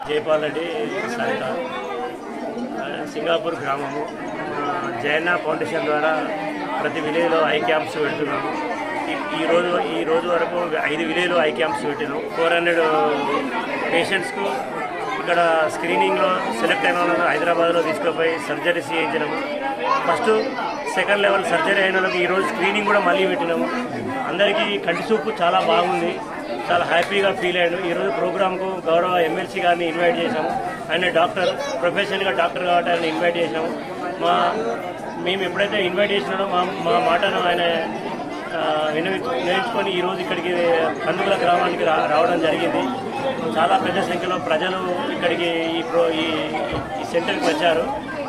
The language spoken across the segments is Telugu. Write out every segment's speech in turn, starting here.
జైపాల్ రెడ్డి సరిత సింగాపూర్ గ్రామము. జయన్న ఫౌండేషన్ ద్వారా ప్రతి విలేజ్లో ఐ క్యాంప్స్ పెడుతున్నాము. ఈ రోజు వరకు 5 విలేజ్లో ఐ క్యాంప్స్ పెట్టినాము. 400 పేషెంట్స్కు ఇక్కడ స్క్రీనింగ్లో సెలెక్ట్ అయిన వాళ్ళను హైదరాబాద్లో తీసుకుపోయి సర్జరీస్ చేయించినాము. ఫస్ట్ సెకండ్ లెవెల్ సర్జరీ అయిన వాళ్ళకి ఈరోజు స్క్రీనింగ్ కూడా మళ్ళీ పెట్టినాము. అందరికీ కంటి చూపు చాలా బాగుంది, చాలా హ్యాపీగా ఫీల్ అయ్యాడు. ఈరోజు ప్రోగ్రామ్కు గౌరవ ఎమ్మెల్సీ గారిని ఇన్వైట్ చేశాము. ఆయన డాక్టర్, ప్రొఫెషనల్గా డాక్టర్ కాబట్టి ఆయన ఇన్వైట్ చేశాము. మేము ఎప్పుడైతే ఇన్వైట్ చేసినాడో మా మాటను ఆయన వినియోగించుకొని ఈరోజు ఇక్కడికి కందుకల గ్రామానికి రావడం జరిగింది. చాలా పెద్ద సంఖ్యలో ప్రజలు ఇక్కడికి ఈ సెంటర్కి వచ్చారు.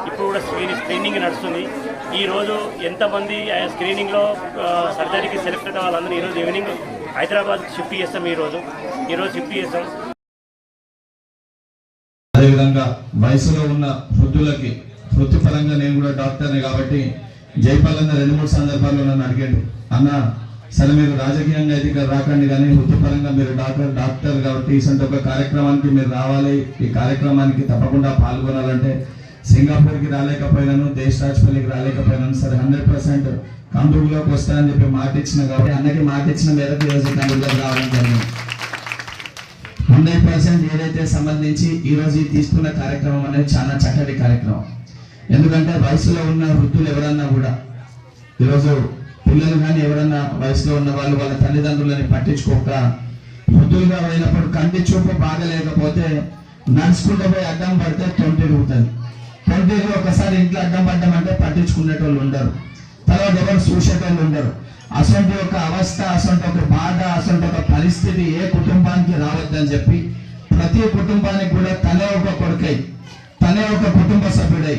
ఇప్పుడు కూడా స్క్రీనింగ్ నడుస్తుంది. ఈరోజు ఎంతమంది స్క్రీనింగ్లో సర్జరీకి సెలెక్ట్ అయిన వాళ్ళందరూ ఈరోజు ఈవినింగ్ హైదరాబాద్ షిఫ్ట్ చేస్తాం. ఈరోజు షిఫ్ట్ చేస్తాం. అదేవిధంగా వయసులో ఉన్న వృద్ధులకి వృత్తిపరంగా నేను కూడా డాక్టర్ని కాబట్టి జైపాల్ అన్న 2-3 సందర్భాల్లో నన్ను అడిగాడు, అన్న సరే మీరు రాజకీయంగా అయితే ఇక్కడ రాకండి కానీ వృత్తిపరంగా మీరు డాక్టర్ కాబట్టి ఇసంటి ఒక కార్యక్రమానికి మీరు రావాలి, ఈ కార్యక్రమానికి తప్పకుండా పాల్గొనాలంటే సింగపూర్కి రాలేకపోయినాను, దేశరాజ్పల్లికి రాలేకపోయినాను, సరే 100% కందుకూరులోకి వస్తానని చెప్పి మాట ఇచ్చిన కాబట్టి అన్నకి మాట ఇచ్చిన మేరకు ఈరోజు కందుకూరులోకి రావడం జరిగింది. 100% ఏదైతే సంబంధించి ఈరోజు తీసుకున్న కార్యక్రమం అనేది చాలా చక్కటి కార్యక్రమం. ఎందుకంటే వయసులో ఉన్న వృద్ధులు ఎవరన్నా కూడా ఈరోజు పిల్లలు కానీ ఎవరన్నా వయసులో ఉన్న వాళ్ళు వాళ్ళ తల్లిదండ్రులని పట్టించుకోక వృద్ధులుగా అయినప్పుడు కంటి చూపు బాగలేకపోతే నడుచుకుంటూ పోయి అడ్డం పడితే తొంటిరుగుతుంది. తొంటికి ఒకసారి ఇంట్లో అడ్డం పడ్డామంటే పట్టించుకునేటోళ్ళు ఉండరు, తర్వాత ఎవరు చూసేటోళ్ళు ఉండరు. అసంటి ఒక అవస్థ, అసంటి ఒక బాధ, అసంటి ఒక పరిస్థితి ఏ కుటుంబానికి రావద్దని చెప్పి ప్రతి కుటుంబానికి కూడా తనే ఒక కొడుకై, తనే ఒక కుటుంబ సభ్యుడై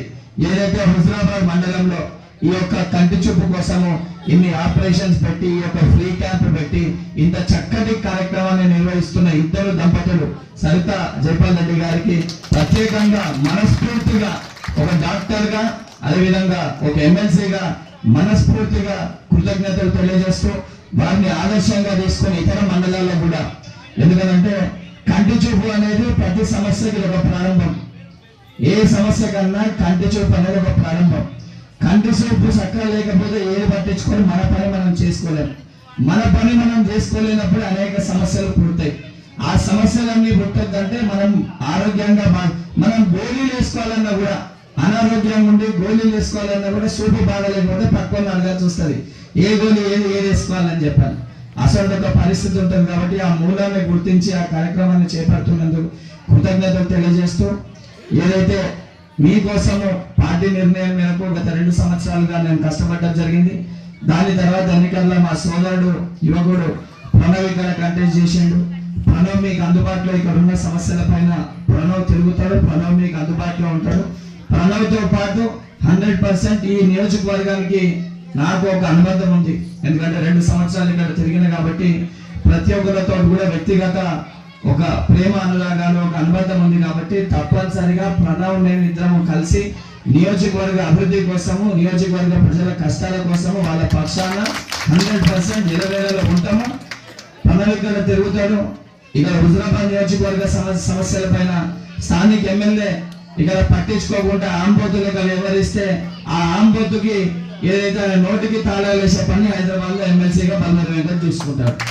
ఏదైతే హుజరాబాద్ మండలంలో ఈ యొక్క కంటి చూపు కోసము ఇన్ని ఆపరేషన్స్ పెట్టి ఈ యొక్క ఫ్రీ క్యాంప్ పెట్టి ఇంత చక్కటి కార్యక్రమాన్ని నిర్వహిస్తున్న ఇద్దరు దంపతులు సరిత జైపాల్ రెడ్డి గారికి ప్రత్యేకంగా మనస్ఫూర్తిగా ఒక డాక్టర్ గా అదేవిధంగా ఒక ఎమ్మెల్సీగా మనస్ఫూర్తిగా కృతజ్ఞతలు తెలియజేస్తూ వారిని ఆదర్శంగా తీసుకొని ఇతర మండలాల్లో కూడా, ఎందుకంటే కంటి చూపు అనేది ప్రతి సమస్యకి ఒక ప్రారంభం. ఏ సమస్య కన్నా కంటి చూపు అనేది ఒక ప్రారంభం. కంటి చూపు చక్కగా లేకపోతే ఏది పట్టించుకొని మన పని మనం చేసుకోలేం. మన పని మనం చేసుకోలేనప్పుడు అనేక సమస్యలు పుడతాయి. ఆ సమస్యలన్నీ పుట్టద్దంటే మనం ఆరోగ్యంగా మనం గోళీలు వేసుకోవాలన్నా కూడా అనారోగ్యంగా ఉండి గోళీలు వేసుకోవాలన్నా కూడా చూపు బాగలేకపోతే పక్కన అడగాల్సి వస్తుంది, ఏ గోళీ ఏది వేసుకోవాలని చెప్పాను. అసలు ఒక పరిస్థితి ఉంటుంది కాబట్టి ఆ మూలాన్ని గుర్తించి ఆ కార్యక్రమాన్ని చేపడుతున్నందుకు కృతజ్ఞతలు తెలియజేస్తూ, ఏదైతే మీకోసము పార్టీ నిర్ణయం మేరకు గత 2 సంవత్సరాలుగా నేను కష్టపడడం జరిగింది. దాని తర్వాత ఎన్నికల్లో మా సోదరుడు యువకుడు ప్రణవ్ ఇక్కడ కంటెస్ట్ చేసిండు. ప్రణవ్ మీకు అందుబాటులో ఇక్కడ ఉన్న సమస్యల పైన ప్రణవ్ తిరుగుతాడు, ప్రణవ్ మీకు అందుబాటులో ఉంటాడు. ప్రణవ్తో పాటు 100% ఈ నియోజకవర్గానికి నాకు ఒక అనుబంధం ఉంది. ఎందుకంటే 2 సంవత్సరాలు ఇక్కడ తిరిగిన కాబట్టి ప్రతి ఒక్కరితో కూడా వ్యక్తిగత ఒక ప్రేమ అనురాగాలు ఒక అనుబంధం ఉంది కాబట్టి తప్పనిసరిగా ప్రణవ్ నేను ఇద్దరము కలిసి నియోజకవర్గ అభివృద్ధి కోసము, నియోజకవర్గ ప్రజల కష్టాల కోసము వాళ్ళ పక్షాన 100% నిలవేళలో ఉంటాము. ప్రణవ్ ఇక్కడ తిరుగుతాడు. ఇక్కడ హుజరాబాద్ నియోజకవర్గ సమస్యల పైన స్థానిక ఎమ్మెల్యే ఇక్కడ పట్టించుకోకుండా ఆంబోతులుగా వ్యవహరిస్తే ఆ ఆంబోతుకి ఏదైతే నోటికి తాళాలు వేసే పని హైదరాబాద్ లో ఎమ్మెల్సీగా బలమరి వెంకట్ చూసుకుంటాడు.